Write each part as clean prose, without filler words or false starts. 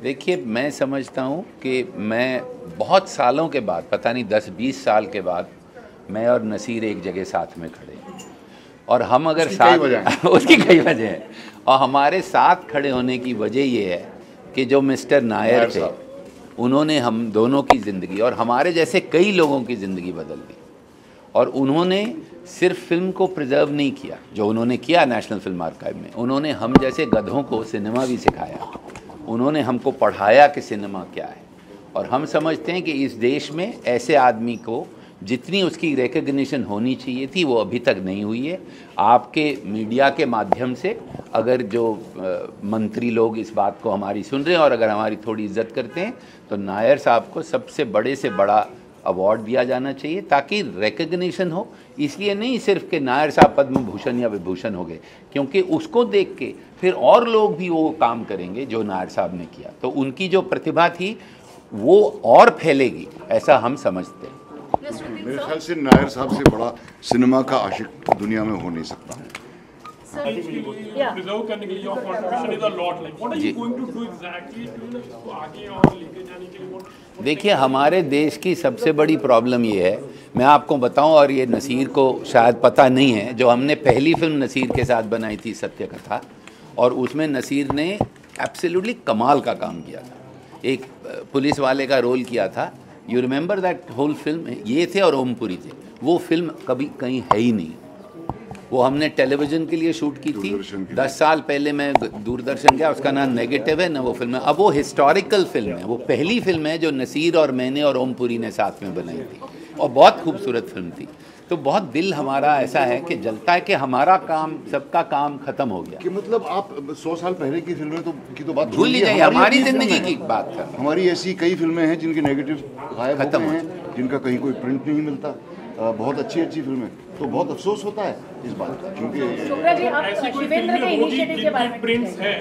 देखिए, मैं समझता हूँ कि मैं बहुत सालों के बाद, पता नहीं 10-20 साल के बाद, मैं और नसीर एक जगह साथ में खड़े हैं। और हम अगर साथ उसकी कई वजह है, और हमारे साथ खड़े होने की वजह ये है कि जो मिस्टर नायर थे, उन्होंने हम दोनों की ज़िंदगी और हमारे जैसे कई लोगों की ज़िंदगी बदल दी। और उन्होंने सिर्फ फिल्म को प्रिजर्व नहीं किया, जो उन्होंने किया नेशनल फिल्म आर्काइव में, उन्होंने हम जैसे गधों को सिनेमा भी सिखाया। उन्होंने हमको पढ़ाया कि सिनेमा क्या है। और हम समझते हैं कि इस देश में ऐसे आदमी को जितनी उसकी रिकग्निशन होनी चाहिए थी वो अभी तक नहीं हुई है। आपके मीडिया के माध्यम से अगर जो मंत्री लोग इस बात को हमारी सुन रहे हैं और अगर हमारी थोड़ी इज्जत करते हैं, तो नायर साहब को सबसे बड़े से बड़ा अवार्ड दिया जाना चाहिए, ताकि रिकग्निशन हो। इसलिए नहीं सिर्फ कि नायर साहब पद्म भूषण या विभूषण हो गए, क्योंकि उसको देख के फिर और लोग भी वो काम करेंगे जो नायर साहब ने किया। तो उनकी जो प्रतिभा थी वो और फैलेगी, ऐसा हम समझते हैं। मेरे ख्याल से नायर साहब से बड़ा सिनेमा का आशिक दुनिया में हो नहीं सकता। प्रिजर्व करने के लिए your contribution is a lot, like what are you going to do exactly to आगे और लेके जाने के लिए? देखिए, हमारे देश की सबसे बड़ी प्रॉब्लम ये है, मैं आपको बताऊं, और ये नसीर को शायद पता नहीं है, जो हमने पहली फिल्म नसीर के साथ बनाई थी सत्य कथा, और उसमें नसीर ने एब्सोल्युटली कमाल का काम किया था। एक पुलिस वाले का रोल किया था। You remember that whole film? ये थे और ओमपुरी थे। वो फिल्म कभी कहीं है ही नहीं। वो हमने टेलीविज़न के लिए शूट की थी 10 साल पहले। मैं दूरदर्शन गया, उसका नाम नेगेटिव है ना वो फिल्म है। अब वो हिस्टोरिकल फिल्म है, वो पहली फिल्म है जो नसीर और मैंने और ओमपुरी ने साथ में बनाई थी, और बहुत खूबसूरत फिल्म थी। तो बहुत दिल हमारा ऐसा है कि जलता है कि हमारा काम, सबका काम खत्म हो गया। कि मतलब आप 100 साल पहले की फिल्में की तो बात भूल ही जाइए, हमारी जिंदगी की बात कर। हमारी ऐसी कई फिल्में हैं जिनके नेगेटिव गायब हो गए हैं, जिनका कहीं कोई प्रिंट नहीं मिलता। बहुत अच्छी फिल्में, तो बहुत अफसोस होता है इस बात का, क्योंकि शिवेंद्र के इनिशिएटिव के बारे में प्रिंट्स है,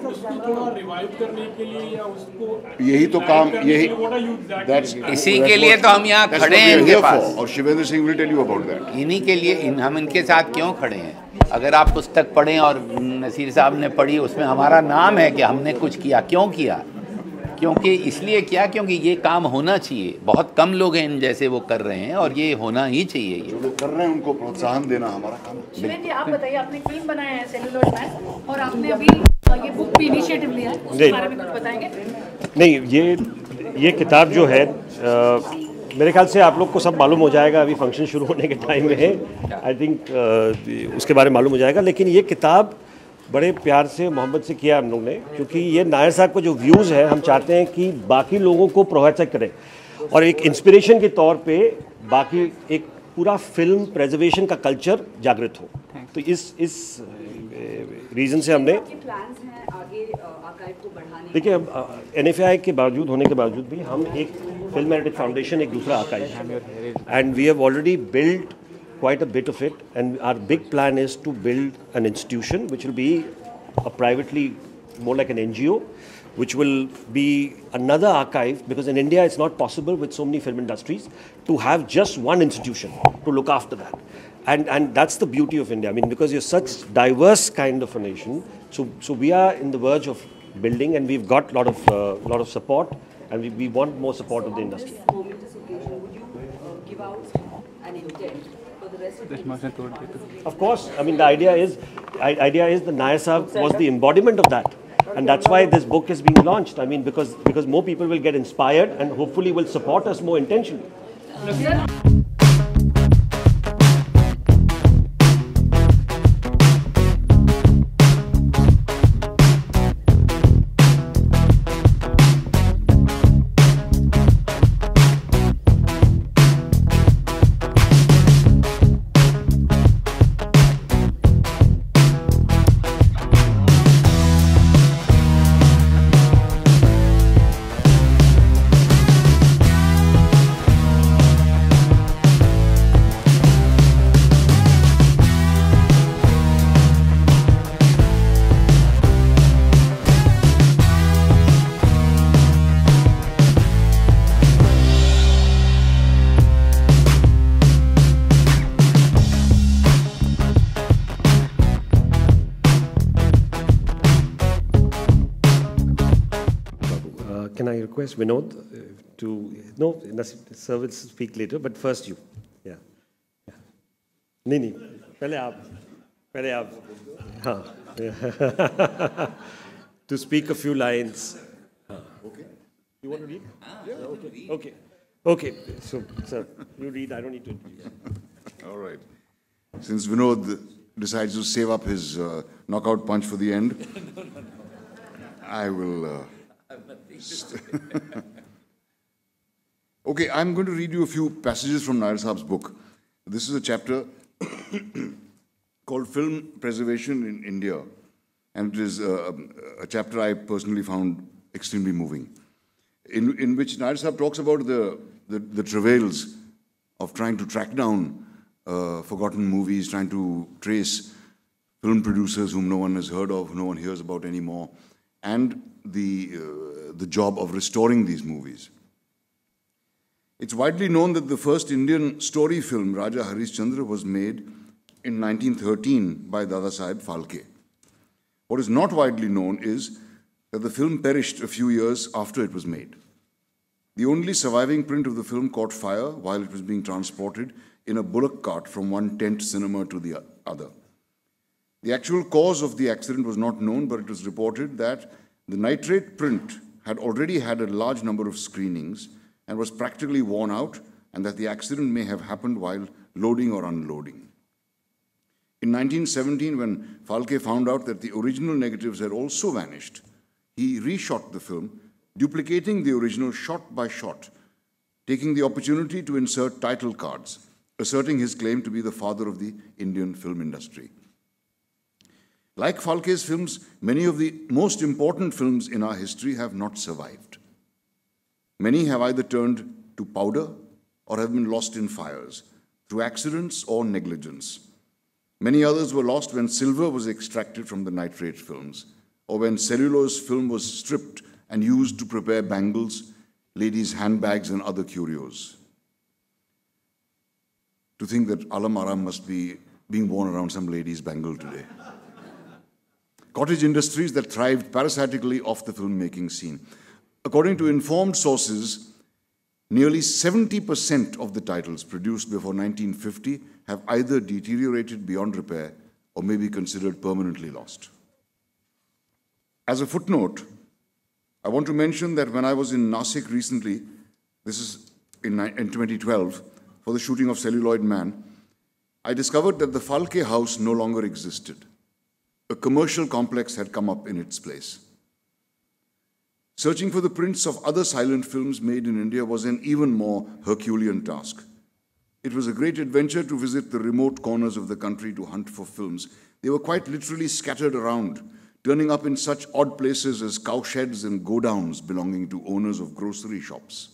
उसको थोड़ा रिवाइव करने के लिए या उसको यही तो काम, यही इसी के लिए तो हम यहाँ खड़े हैं इनके पास। और Shivendra Singh will tell you about that. इन्हीं के लिए हम इनके साथ क्यों खड़े हैं। अगर आप पुस्तक पढ़ें, और नसीर साहब ने पढ़ी, उसमें हमारा नाम है कि हमने कुछ किया। क्यों किया? क्योंकि इसलिए किया क्योंकि ये काम होना चाहिए। बहुत कम लोग हैं इन जैसे वो कर रहे हैं, और ये होना ही चाहिए। ये जो लोग कर रहे हैं उनको प्रोत्साहन देना हमारा काम है। शिवेंद्र जी, आप बताइए, आपने फिल्म बनाया है सेलुलॉइड मैन, और आपने अभी ये बुक भी इनिशिएटिव लिया है, उसके बारे में कुछ बताएंगे? नहीं, ये किताब जो है मेरे ख्याल से आप लोग को सब मालूम हो जाएगा, अभी फंक्शन शुरू होने के टाइम में है। आई थिंक उसके बारे में मालूम हो जाएगा। लेकिन ये किताब बड़े प्यार से, मोहब्बत से किया हम लोग ने, क्योंकि ये नायर साहब को जो व्यूज़ है, हम चाहते हैं कि बाकी लोगों को प्रोत्साहित करें, और एक इंस्पिरेशन के तौर पे बाकी एक पूरा फिल्म प्रेजर्वेशन का कल्चर जागृत हो। तो इस रीज़न से हमने देखिए, NFI के बावजूद होने के बावजूद भी हम एक फिल्म हेरिटेज फाउंडेशन, एक दूसरा archive, and we have already build quite a bit of it, and our big plan is to build an institution which will be a privately, more like an NGO, which will be another archive, because in India it's not possible with so many film industries to have just one institution to look after that, and that's the beauty of India. I mean, because you're such diverse kind of a nation, so we are in the verge of building, and we've got lot of support, and we want more support of the industry. Would you give out an intent? Of course, I mean the idea is the Nair Sahib was the embodiment of that, and that's why this book is being launched. I mean, because more people will get inspired and hopefully will support us more intentionally. request Vinod no, sir will speak later, but first you. Yeah. नहीं, पहले आप, हाँ. To speak a few lines. Okay. You want to read? Yeah. Okay. So, sir, you read. I don't need to introduce. All right. Since Vinod decides to save up his knockout punch for the end, I will. Okay, I'm going to read you a few passages from Nair Saab's book. This is a chapter called Film Preservation in India, and it is a chapter I personally found extremely moving, in which Nair Saab talks about the travails of trying to track down forgotten movies, trying to trace film producers whom no one has heard of, who no one hears about anymore, and the job of restoring these movies. It's widely known that the first Indian story film, Raja Harishchandra, was made in 1913 by Dada Saheb Phalke. What is not widely known is that the film perished a few years after it was made. The only surviving print of the film caught fire while it was being transported in a bullock cart from one tent cinema to the other. The actual cause of the accident was not known, but it was reported that the nitrate print had already had a large number of screenings and was practically worn out, and that the accident may have happened while loading or unloading. In 1917, when Phalke found out that the original negatives had also vanished, he reshot the film, duplicating the original shot by shot, taking the opportunity to insert title cards, asserting his claim to be the father of the Indian film industry. Like Phalke's films, many of the most important films in our history have not survived. Many have either turned to powder or have been lost in fires, through accidents or negligence. Many others were lost when silver was extracted from the nitrate films, or when cellulose film was stripped and used to prepare bangles, ladies' handbags, and other curios. To think that Alam Aram must be being worn around some lady's bangle today. Cottage industries that thrived parasitically off the filmmaking scene. According to informed sources, nearly 70% of the titles produced before 1950 have either deteriorated beyond repair or may be considered permanently lost. As a footnote, I want to mention that when I was in Nasik recently, this is in 2012, for the shooting of Celluloid Man, I discovered that the Phalke house no longer existed. A commercial complex had come up in its place. Searching for the prints of other silent films made in India was an even more Herculean task. It was a great adventure to visit the remote corners of the country to hunt for films. They were quite literally scattered around, turning up in such odd places as cowsheds and godowns belonging to owners of grocery shops.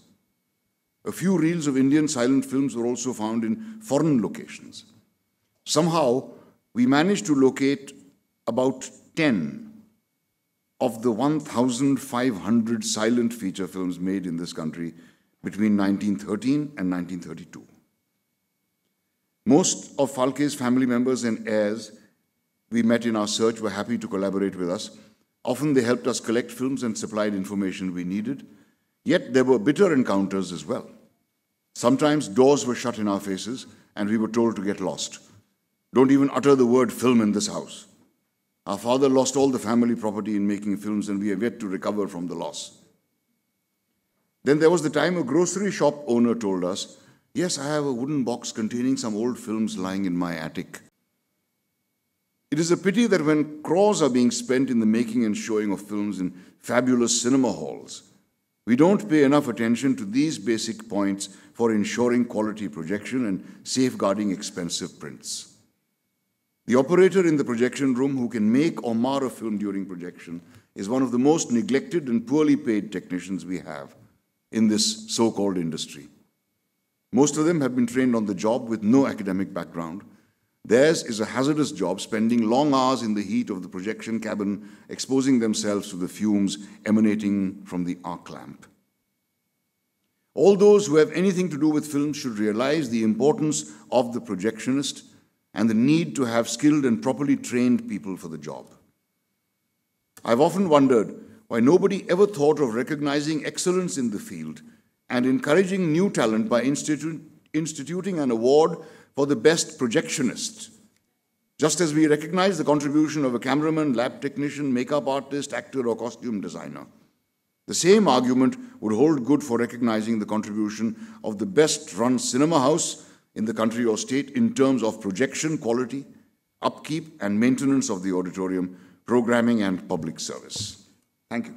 A few reels of Indian silent films were also found in foreign locations. Somehow, we managed to locate about 10 of the 1,500 silent feature films made in this country between 1913 and 1932. Most of Phalke's family members and heirs we met in our search were happy to collaborate with us. Often they helped us collect films and supplied information we needed. Yet there were bitter encounters as well. Sometimes doors were shut in our faces and we were told to get lost. Don't even utter the word film in this house. Our father lost all the family property in making films, and we have yet to recover from the loss. Then there was the time a grocery shop owner told us, yes, I have a wooden box containing some old films lying in my attic. It is a pity that when crores are being spent in the making and showing of films in fabulous cinema halls, we don't pay enough attention to these basic points for ensuring quality projection and safeguarding expensive prints. The operator in the projection room who can make or mar a film during projection is one of the most neglected and poorly paid technicians we have in this so-called industry. Most of them have been trained on the job with no academic background. Theirs is a hazardous job, spending long hours in the heat of the projection cabin, exposing themselves to the fumes emanating from the arc lamp. All those who have anything to do with films should realize the importance of the projectionist and the need to have skilled and properly trained people for the job. I've often wondered why nobody ever thought of recognizing excellence in the field and encouraging new talent by instituting an award for the best projectionist. Just as we recognize the contribution of a cameraman, lab technician, makeup artist, actor, or costume designer. The same argument would hold good for recognizing the contribution of the best-run cinema house in the country or state in terms of projection quality, upkeep and maintenance of the auditorium, programming and public service. Thank you.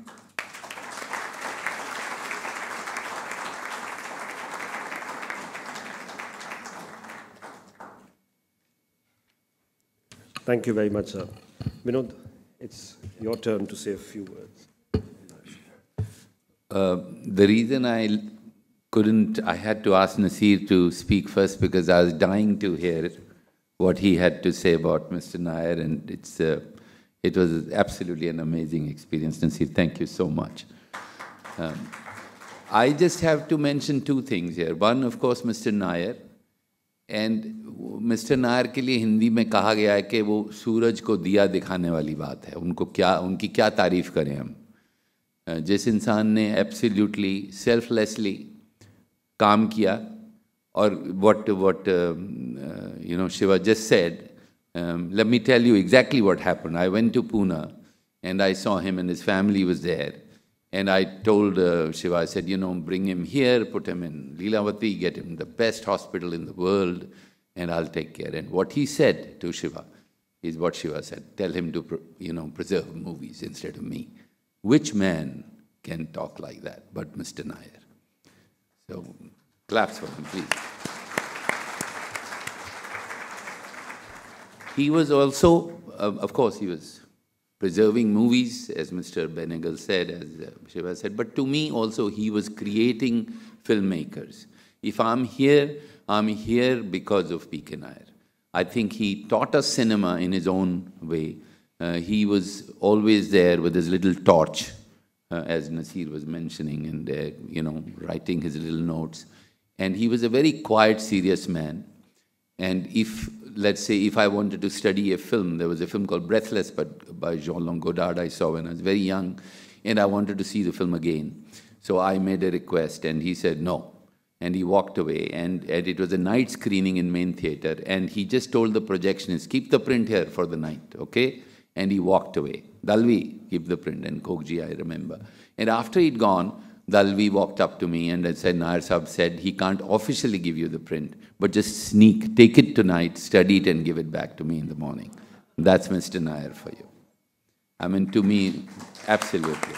Thank you very much, sir. Vinod, it's your turn to say a few words. The reason I had to ask Naseer to speak first because I was dying to hear what he had to say about Mr. Nair, and it was absolutely an amazing experience. Naseer, thank you so much. I just have to mention two things here. One, of course, Mr. Nair. And mister Nair के लिए हिंदी में कहा गया है कि वो सूरज को दिया दिखाने वाली बात है, उनकी क्या तारीफ़ करें हम। जिस इंसान ने एब्सोल्युटली सेल्फलेसली काम किया और what you know Shiva just said, let me tell you exactly what happened. I went to Pune and I saw him and his family was there. And I told Shiva, I said, you know, bring him here, put him in Leelavati, get him the best hospital in the world, and I'll take care. And what he said to Shiva is what Shiva said. Tell him to, you know, preserve movies instead of me. Which man can talk like that but Mr. Nair? So, claps for him, please. He was also, of course, he was preserving movies, as Mr. Benegal said, as Shiva said, but to me also he was creating filmmakers. If I'm here because of P.K. Nair. I think he taught us cinema in his own way. He was always there with his little torch, as Naseer was mentioning, and you know, writing his little notes. And he was a very quiet, serious man. And if, let's say, if I wanted to study a film, there was a film called Breathless by Jean-Luc Godard I saw when I was very young, and I wanted to see the film again. So I made a request, and he said no. And he walked away, and it was a night screening in main theatre, and he just told the projectionist, keep the print here for the night, okay? And he walked away. Dalvi, keep the print, and Kokji, I remember. And after he'd gone, Dalvi walked up to me and I said, Nair Sahab said, he can't officially give you the print, but just sneak, take it tonight, study it and give it back to me in the morning. That's Mr. Nair for you. I mean, to me, absolutely.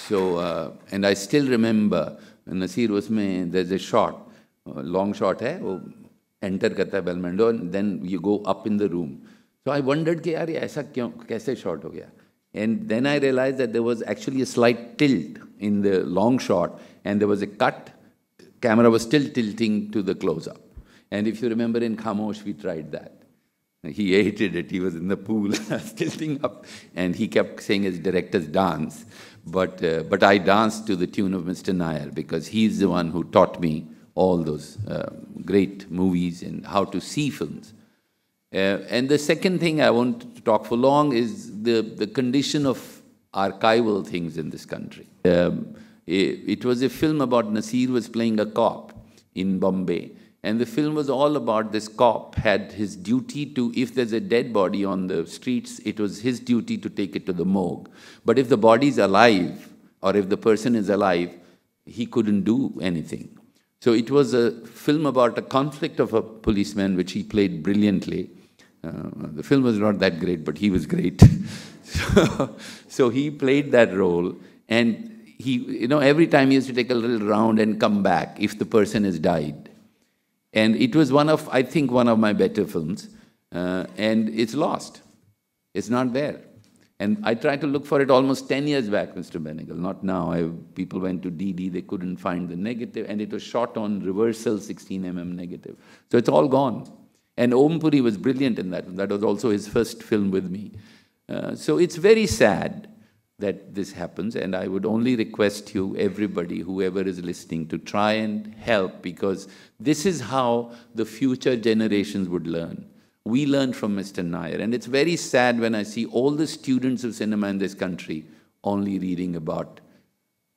So, and I still remember, Naseer usme, there's a shot, long shot hai, wo enter karta hai Belmondo, and then you go up in the room. So I wondered, कि यार ये ऐसा क्यों, कैसे shot हो गया? And then I realized that there was actually a slight tilt in the long shot, and there was a cut. Camera was still tilting to the close-up. And if you remember in Khamosh, we tried that. He hated it. He was in the pool, tilting up, and he kept saying his director's dance. But I danced to the tune of Mr. Nair because he's the one who taught me all those great movies and how to see films. And the second thing I want to talk for long is the condition of archival things in this country. It was a film about Naseer was playing a cop in Bombay, and the film was all about this cop had his duty to, if there's a dead body on the streets, it was his duty to take it to the morgue. But if the body's alive, or if the person is alive, he couldn't do anything. So it was a film about a conflict of a policeman, which he played brilliantly. The film was not that great, but he was great. So he played that role, and he, you know, every time he used to take a little round and come back if the person has died. And it was one of, I think, one of my better films, and it's lost. It's not there. And I tried to look for it almost 10 years back, Mr. Benegal, not now. People went to DD, they couldn't find the negative, and it was shot on reversal 16mm negative. So it's all gone. And Om Puri was brilliant in that. That was also his first film with me. So it's very sad that this happens, and I would only request you, everybody, whoever is listening, to try and help, because this is how the future generations would learn. We learned from Mr. Nair. And it's very sad when I see all the students of cinema in this country only reading about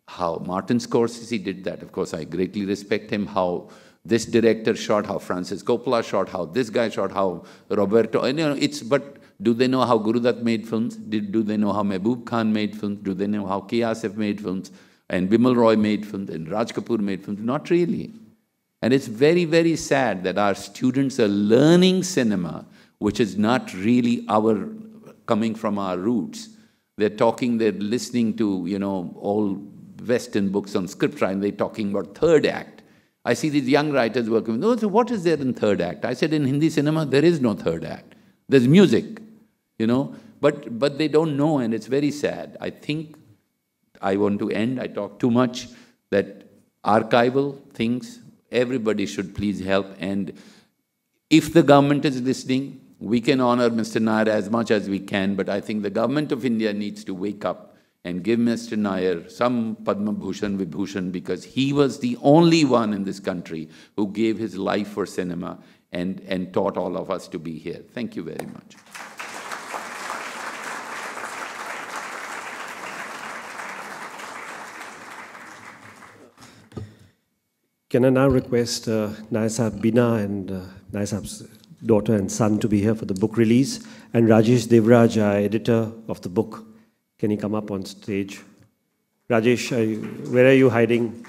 how Martin Scorsese did that. Of course, I greatly respect him, how this director shot, how Francis Coppola shot, how this guy shot, how Roberto, and, you know, but do they know how Gurudutt made films? Do they know how Mehboob Khan made films? Do they know how K. Asif made films? And Bimal Roy made films? And Raj Kapoor made films? Not really. And it's very, very sad that our students are learning cinema, which is not really coming from our roots. They're listening to, you know, all Western books on script writing. They're talking about third act. I see these young writers working with, oh, so what is there in third act? I said, in Hindi cinema, there is no third act. There's music, you know, but they don't know, and it's very sad. I think I want to end, I talk too much, that archival things, everybody should please help. And if the government is listening, we can honor Mr. Nair as much as we can, but I think the government of India needs to wake up and give Mr. Nair some Padma Bhushan Vibhushan, because he was the only one in this country who gave his life for cinema and taught all of us to be here. Thank you very much. Can I now request Nair Sahab Bina and Nair Sahab's daughter and son to be here for the book release, and Rajesh Devraj, our editor of the book. Can he come up on stage? Rajesh, where are you hiding?